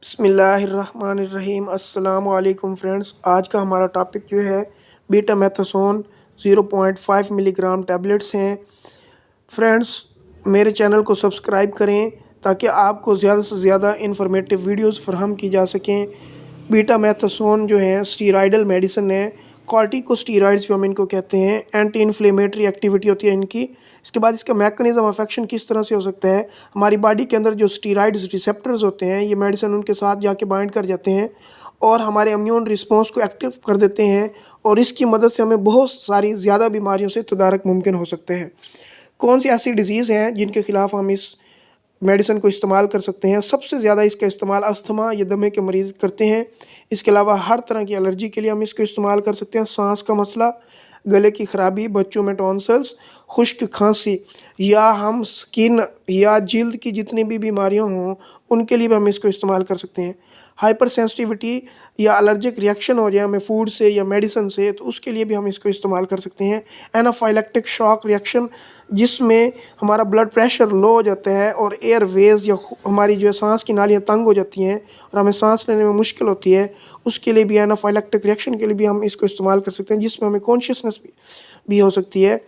बिस्मिल्लाहिर्रहमानिर्रहीम। अस्सलाम वालेकुम फ्रेंड्स। आज का हमारा टॉपिक जो है बीटामेथासोन 0.5 मिलीग्राम टैबलेट्स हैं। फ्रेंड्स, मेरे चैनल को सब्सक्राइब करें ताकि आपको ज़्यादा से ज़्यादा इंफॉर्मेटिव वीडियोस फराहम की जा सकें। बीटामेथासोन जो है स्टीरॉयडल मेडिसिन है। कॉर्टिकोस्टीरॉइड्स भी हम इनको कहते हैं। एंटी इन्फ्लेमेटरी एक्टिविटी होती है इनकी। इसके बाद इसका मैकेनिज्म ऑफ एक्शन किस तरह से हो सकता है, हमारी बॉडी के अंदर जो स्टीरॉइड्स रिसेप्टर्स होते हैं ये मेडिसिन उनके साथ जाके बाइंड कर जाते हैं और हमारे इम्यून रिस्पॉन्स को एक्टिव कर देते हैं और इसकी मदद से हमें बहुत सारी ज़्यादा बीमारियों से तदारक मुमकिन हो सकते हैं। कौन सी ऐसी डिजीज़ हैं जिनके ख़िलाफ़ हम इस मेडिसिन को इस्तेमाल कर सकते हैं? सबसे ज़्यादा इसका इस्तेमाल अस्थमा या दमे के मरीज़ करते हैं। इसके अलावा हर तरह की एलर्जी के लिए हम इसको इस्तेमाल कर सकते हैं। सांस का मसला, गले की ख़राबी, बच्चों में टॉन्सिल्स, खुश्क खांसी या हम स्किन या जिल्द की जितनी भी बीमारियां हों उनके लिए भी हम इसको इस्तेमाल कर सकते हैं। हाइपर सेंसिटिविटी या एलर्जिक रिएक्शन हो जाए हमें फूड से या मेडिसिन से, तो उसके लिए भी हम इसको इस्तेमाल कर सकते हैं। एनाफाइलेक्टिक शॉक रिएक्शन, जिसमें हमारा ब्लड प्रेशर लो हो जाता है और एयरवेज या हमारी जो सांस की नालियाँ तंग हो जाती हैं और हमें सांस लेने में मुश्किल होती है, उसके लिए भी एनाफाइलेक्टिक रिएक्शन के लिए भी हम इसको इस्तेमाल कर सकते हैं, जिसमें हमें कॉन्शियसनेस भी हो सकती है।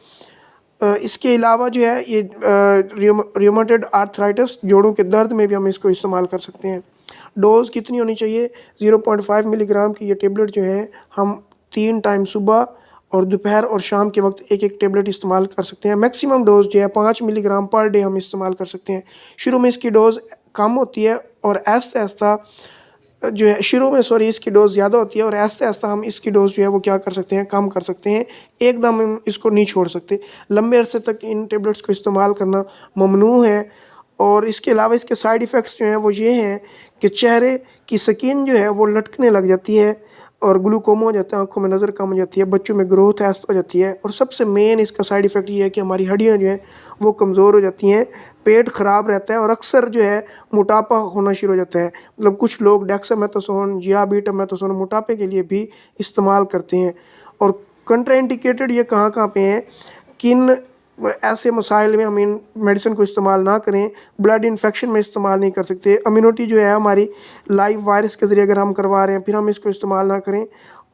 इसके अलावा जो है ये रियोमेटॉइड आर्थराइटिस, जोड़ों के दर्द में भी हम इसको इस्तेमाल कर सकते हैं। डोज़ कितनी होनी चाहिए? 0.5 मिलीग्राम की ये टेबलेट जो है हम 3 टाइम सुबह और दोपहर और शाम के वक्त एक एक टेबलेट इस्तेमाल कर सकते हैं। मैक्सिमम डोज जो है 5 मिलीग्राम पर डे हम इस्तेमाल कर सकते हैं। शुरू में इसकी डोज़ कम होती है और आहिस्ता आहिस्ता जो है इसकी डोज़ ज़्यादा होती है और आहिस्ता आहिस्ता हम इसकी डोज़ जो है वो क्या कर सकते हैं, कम कर सकते हैं। एकदम हम इसको नहीं छोड़ सकते। लंबे अरसे तक इन टेबलेट्स को इस्तेमाल करना ममनू है। और इसके अलावा इसके साइड इफ़ेक्ट्स जो हैं वो ये हैं कि चेहरे की स्किन जो है वो लटकने लग जाती है और ग्लूकोमा हो जाता है, आँखों में नज़र कम हो जाती है, बच्चों में ग्रोथ आहिस्ता हो जाती है और सबसे मेन इसका साइड इफ़ेक्ट ये है कि हमारी हड्डियाँ जो हैं वो कमज़ोर हो जाती हैं, पेट ख़राब रहता है और अक्सर जो है मोटापा होना शुरू हो जाता है। मतलब कुछ लोग डेक्सामेथासोन या बीटामेथासोन मोटापे के लिए भी इस्तेमाल करते हैं। और कंट्राइंडिकेटेड ये कहाँ कहाँ पे हैं, किन ऐसे मसाइल में हम इन मेडिसिन को इस्तेमाल ना करें? ब्लड इन्फेक्शन में इस्तेमाल नहीं कर सकते। इम्यूनिटी जो है हमारी लाइव वायरस के ज़रिए अगर हम करवा रहे हैं फिर हम इसको इस्तेमाल ना करें।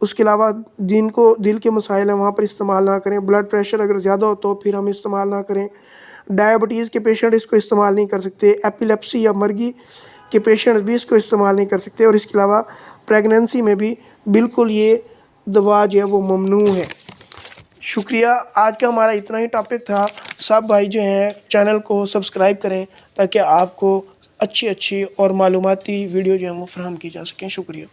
उसके अलावा जिनको दिल के मसाइल हैं वहाँ पर इस्तेमाल ना करें। ब्लड प्रेशर अगर ज़्यादा हो तो फिर हम इस्तेमाल ना करें। डायबिटीज़ के पेशेंट इसको इस्तेमाल नहीं कर सकते। एपिलेप्सी या मर्गी के पेशेंट भी इसको इस्तेमाल नहीं कर सकते। और इसके अलावा प्रेगनेंसी में भी बिल्कुल ये दवा जो है वो ममनू है। शुक्रिया। आज का हमारा इतना ही टॉपिक था। सब भाई जो हैं चैनल को सब्सक्राइब करें ताकि आपको अच्छी और मालूमाती वीडियो जो है वो फराहम की जा सकें। शुक्रिया।